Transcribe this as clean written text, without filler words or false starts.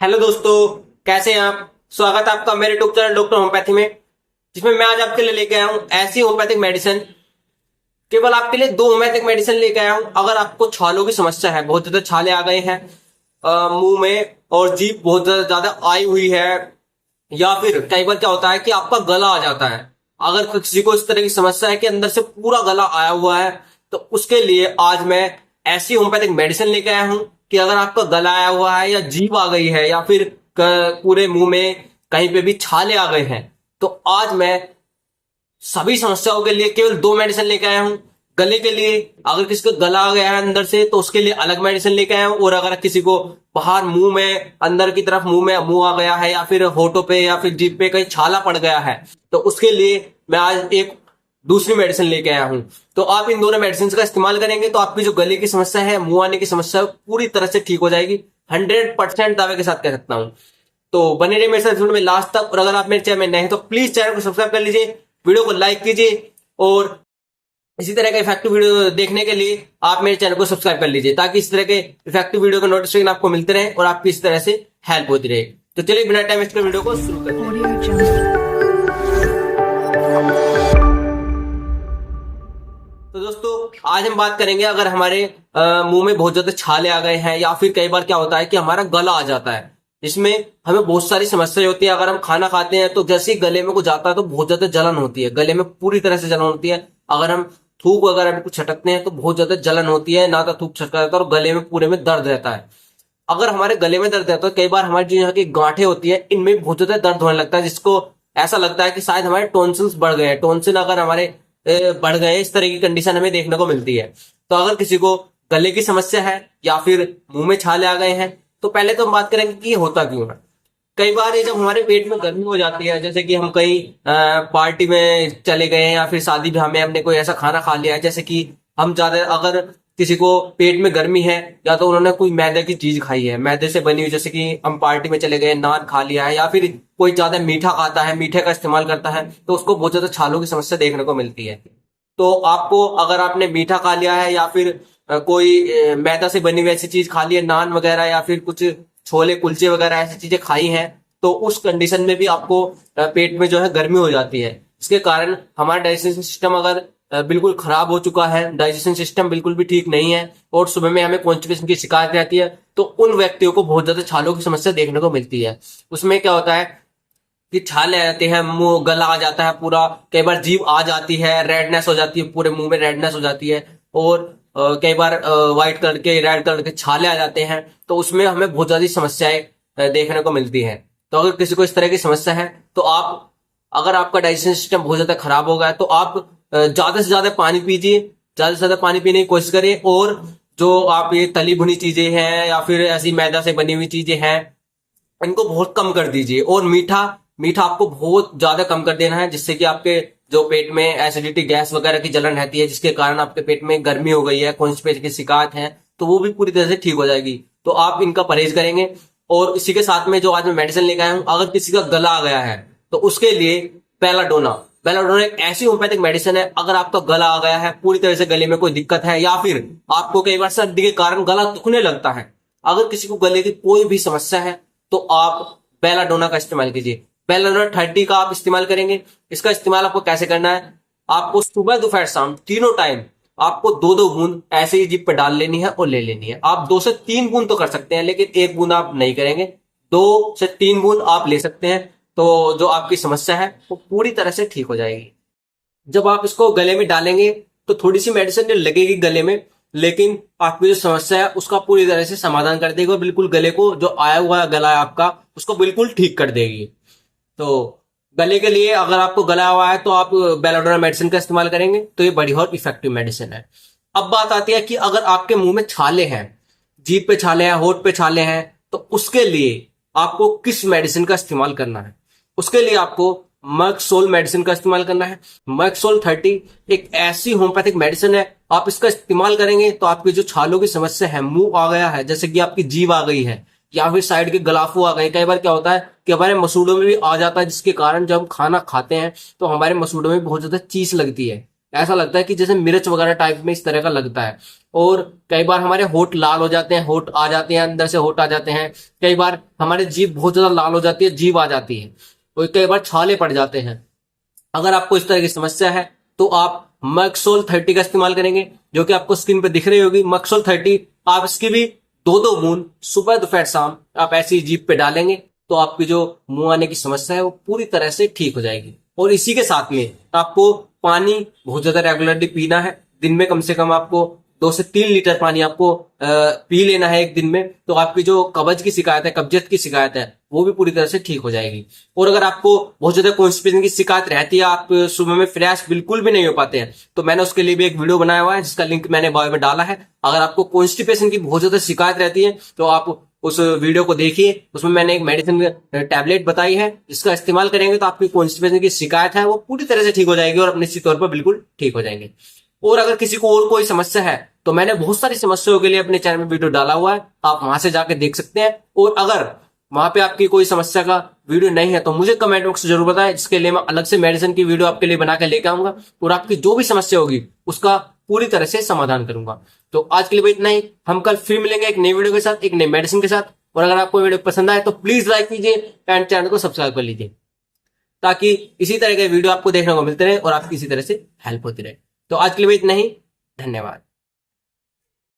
Hello दोस्तों, कैसे हैं आप। स्वागत है आपका मेरे यूट्यूब चैनल डॉक्टर होम्योपैथी में, जिसमें मैं आज आपके लिए लेके आया हूं ऐसी होम्योपैथिक मेडिसिन। केवल आपके लिए दो होम्योपैथिक मेडिसिन लेके आया हूं। अगर आपको छालों की समस्या है, बहुत ज्यादा छाले आ गए हैं मुंह में और जीभ बहुत ज्यादा आई हुई है, या फिर कई बार क्या होता है कि आपका गला आ जाता है। अगर किसी को इस तरह की समस्या है कि अंदर से पूरा गला आया हुआ है, तो उसके लिए आज मैं ऐसी होम्योपैथिक मेडिसिन लेके आया हूं कि अगर आपका गला आया हुआ है या जीभ आ गई है या फिर पूरे मुंह में कहीं पे भी छाले आ गए हैं, तो आज मैं सभी समस्याओं के लिए केवल दो मेडिसिन लेके आया हूँ। गले के लिए अगर किसी को गला आ गया है अंदर से, तो उसके लिए अलग मेडिसिन लेके आया हूँ। और अगर किसी को बाहर मुंह में अंदर की तरफ मुंह आ गया है या फिर होठों पे या फिर जीभ पे कहीं छाला पड़ गया है, तो उसके लिए मैं आज एक दूसरी मेडिसिन लेके आया हूँ। तो आप इन दोनों मेडिसिन का इस्तेमाल करेंगे तो आपकी जो गले की समस्या है, मुंह आने की समस्या है, पूरी तरह से ठीक हो जाएगी। 100% दावे के साथ कह सकता हूँ। तो बने रहिए मेरे साथ वीडियो में लास्ट तक। और अगर आप मेरे चैनल में नए हैं तो प्लीज चैनल को सब्सक्राइब कर लीजिए, वीडियो को लाइक कीजिए, और इसी तरह का इफेक्टिव वीडियो देखने के लिए आप मेरे चैनल को सब्सक्राइब कर लीजिए, ताकि इस तरह के इफेक्टिव वीडियो का नोटिफिकेशन आपको मिलते रहे और आपकी इस तरह से हेल्प होती रहे। तो चलिए बिना टाइम वेस्ट कर वीडियो को शुरू करते हैं। तो दोस्तों, आज हम बात करेंगे अगर हमारे मुंह में बहुत ज्यादा छाले आ गए हैं, या फिर कई बार क्या होता है कि हमारा गला आ जाता है, जिसमें हमें बहुत सारी समस्या होती है। अगर हम खाना खाते हैं तो जैसे ही गले में कुछ जाता है तो बहुत ज्यादा जलन होती है, गले में पूरी तरह से जलन होती है। अगर हम थूक वगैरह में कुछ छटकते हैं तो बहुत ज्यादा जलन होती है, ना तो थूक छटका रहता है और गले में पूरे में दर्द रहता है। अगर हमारे गले में दर्द रहता है तो कई बार हमारी जो यहाँ की गांठें होती है, इनमें भी बहुत ज्यादा दर्द होने लगता है, जिसको ऐसा लगता है कि शायद हमारे टॉन्सिल्स बढ़ गए हैं। टॉन्सिल अगर हमारे बढ़ गए, इस तरह की कंडीशन हमें देखने को मिलती है। तो अगर किसी को गले की समस्या है या फिर मुंह में छाले आ गए हैं, तो पहले तो हम बात करेंगे कि ये होता क्यों है। कई बार ये जब हमारे पेट में गर्मी हो जाती है, जैसे कि हम कहीं पार्टी में चले गए हैं या फिर शादी ब्याह में हमने कोई ऐसा खाना खा लिया है, जैसे कि हम ज्यादा अगर किसी को पेट में गर्मी है, या तो उन्होंने कोई मैदे की चीज खाई है, मैदे से बनी हुई, जैसे कि हम पार्टी में चले गए नान खा लिया है, या फिर कोई ज्यादा मीठा खाता है, मीठे का इस्तेमाल करता है, तो उसको बहुत ज्यादा छालों की समस्या देखने को मिलती है। तो आपको अगर आपने मीठा खा लिया है या फिर कोई मैदा से बनी हुई ऐसी चीज खा ली है, नान वगैरह या फिर कुछ छोले कुलचे वगैरह ऐसी चीजें खाई हैं, तो उस कंडीशन में भी आपको पेट में जो है गर्मी हो जाती है। इसके कारण हमारा डाइजेशन सिस्टम अगर बिल्कुल खराब हो चुका है, डाइजेशन सिस्टम बिल्कुल भी ठीक नहीं है, और सुबह में हमें कॉन्स्टिपेशन की शिकायत रहती है, तो उन व्यक्तियों को बहुत ज्यादा छालों की समस्या देखने को मिलती है। उसमें क्या होता है कि छाले आ जाते हैं, मुंह गला आ जाता है पूरा, कई बार जीभ आ जाती है, रेडनेस हो जाती है, पूरे मुंह में रेडनेस हो जाती है, और कई बार व्हाइट कलर के रेड कलर के छाले आ जाते हैं। तो उसमें हमें बहुत ज्यादा समस्याएं देखने को मिलती हैं। तो अगर किसी को इस तरह की समस्या है, तो आप, अगर आपका डाइजेशन सिस्टम बहुत ज्यादा खराब हो गया है, तो आप ज्यादा से ज्यादा पानी पीजिए, ज्यादा से ज्यादा पानी पीने की कोशिश करिए। और जो आप ये तली भुनी चीजें हैं या फिर ऐसी मैदा से बनी हुई चीजें हैं, इनको बहुत कम कर दीजिए। और मीठा मीठा आपको बहुत ज्यादा कम कर देना है, जिससे कि आपके जो पेट में एसिडिटी गैस वगैरह की जलन रहती है, जिसके कारण आपके पेट में गर्मी हो गई है, कॉन्स्टिपेशन की शिकायत है, तो वो भी पूरी तरह से ठीक हो जाएगी। तो आप इनका परहेज करेंगे। और इसी के साथ में जो आज मैं मेडिसिन लेकर आया हूँ, अगर किसी का गला आ गया है तो उसके लिए बेलाडोना। बेलाडोना एक ऐसी होम्योपैथिक मेडिसिन है, अगर आपका गला आ गया है, पूरी तरह से गले में कोई दिक्कत है, या फिर आपको कई बार सर्दी के कारण गला दुखने लगता है, अगर किसी को गले की कोई भी समस्या है, तो आप बेलाडोना का इस्तेमाल कीजिए। बेलाडोना 30 का आप इस्तेमाल करेंगे। इसका इस्तेमाल आपको कैसे करना है, आपको सुबह दोपहर शाम तीनों टाइम आपको दो दो बूंद ऐसे ही जीभ पे डाल लेनी है और ले लेनी है। आप 2 से 3 बूंद तो कर सकते हैं, लेकिन 1 बूंद आप नहीं करेंगे, 2 से 3 बूंद आप ले सकते हैं। तो जो आपकी समस्या है वो पूरी तरह से ठीक हो जाएगी। जब आप इसको गले में डालेंगे तो थोड़ी सी मेडिसिन लगेगी गले में, लेकिन आपकी जो समस्या है उसका पूरी तरह से समाधान कर देगी, और बिल्कुल गले को, जो आया हुआ गला है आपका, उसको बिल्कुल ठीक कर देगी। तो गले के लिए अगर आपको गला हुआ है तो आप बेलाडोना मेडिसिन का इस्तेमाल करेंगे, तो ये बड़ी और इफेक्टिव मेडिसिन है। अब बात आती है कि अगर आपके मुंह में छाले हैं, जीभ पे छाले हैं, होठ पे छाले हैं, तो उसके लिए आपको किस मेडिसिन का इस्तेमाल करना है। उसके लिए आपको मर्कसोल मेडिसिन का इस्तेमाल करना है। मर्कसोल 30 एक ऐसी होम्योपैथिक मेडिसिन है, आप इसका इस्तेमाल करेंगे तो आपकी जो छालों की समस्या है, मुंह आ गया है, जैसे कि आपकी जीभ आ गई है, या फिर साइड के गलाफू आ गए, कई बार क्या होता है कि हमारे मसूड़ों में भी आ जाता है, जिसके कारण जब हम खाना खाते हैं तो हमारे मसूड़ों में बहुत ज्यादा चीस लगती है, ऐसा लगता है कि जैसे मिर्च वगैरह टाइप में इस तरह का लगता है। और कई बार हमारे होठ लाल हो जाते हैं, होठ आ जाते हैं, अंदर से होठ आ जाते हैं। कई बार हमारे जीभ बहुत ज्यादा लाल हो जाती है, जीभ आ जाती है, और कई बार छाले पड़ जाते हैं। अगर आपको इस तरह की समस्या है तो आप मैक्सोल 30 का इस्तेमाल करेंगे, जो कि आपको स्क्रीन पे दिख रही होगी। मैक्सोल 30 आप इसकी भी 2-2 बूंद सुबह दोपहर शाम आप ऐसी जीभ पे डालेंगे तो आपकी जो मुंह आने की समस्या है वो पूरी तरह से ठीक हो जाएगी। और इसी के साथ में आपको पानी बहुत ज्यादा रेगुलरली पीना है। दिन में कम से कम आपको 2 से 3 लीटर पानी आपको पी लेना है एक दिन में। तो आपकी जो कब्ज की शिकायत है, कब्जियत की शिकायत है, वो भी पूरी तरह से ठीक हो जाएगी। और अगर आपको बहुत ज्यादा कॉन्स्टिपेशन की शिकायत रहती है, आप सुबह में फ्रेश बिल्कुल भी नहीं हो पाते हैं, तो मैंने उसके लिए भी एक वीडियो बनाया हुआ है जिसका लिंक मैंने बायो में डाला है। अगर आपको कॉन्स्टिपेशन की बहुत ज्यादा शिकायत रहती है तो आप उस वीडियो को देखिए, उसमें मैंने एक मेडिसिन टैबलेट बताई है, जिसका इस्तेमाल करेंगे तो आपकी कॉन्स्टिपेशन की शिकायत है वो पूरी तरह से ठीक हो जाएगी और निश्चित तौर पर बिल्कुल ठीक हो जाएंगे। और अगर किसी को और कोई समस्या है तो मैंने बहुत सारी समस्याओं के लिए अपने चैनल में वीडियो डाला हुआ है, आप वहां से जाके देख सकते हैं। और अगर वहां पे आपकी कोई समस्या का वीडियो नहीं है तो मुझे कमेंट बॉक्स जरूर बताएं, जिसके लिए मैं अलग से मेडिसिन की वीडियो आपके लिए बना के लेकर आऊंगा और आपकी जो भी समस्या होगी उसका पूरी तरह से समाधान करूंगा। तो आज के लिए भाई इतना ही, हम कल फिर मिलेंगे एक नई वीडियो के साथ, एक नई मेडिसिन के साथ। और अगर आपको वीडियो पसंद आए तो प्लीज लाइक कीजिए एंड चैनल को सब्सक्राइब कर लीजिए, ताकि इसी तरह के वीडियो आपको देखने को मिलते रहे और आपकी इसी तरह से हेल्प होती रहे। तो आज के लिए भी इतना ही, धन्यवाद।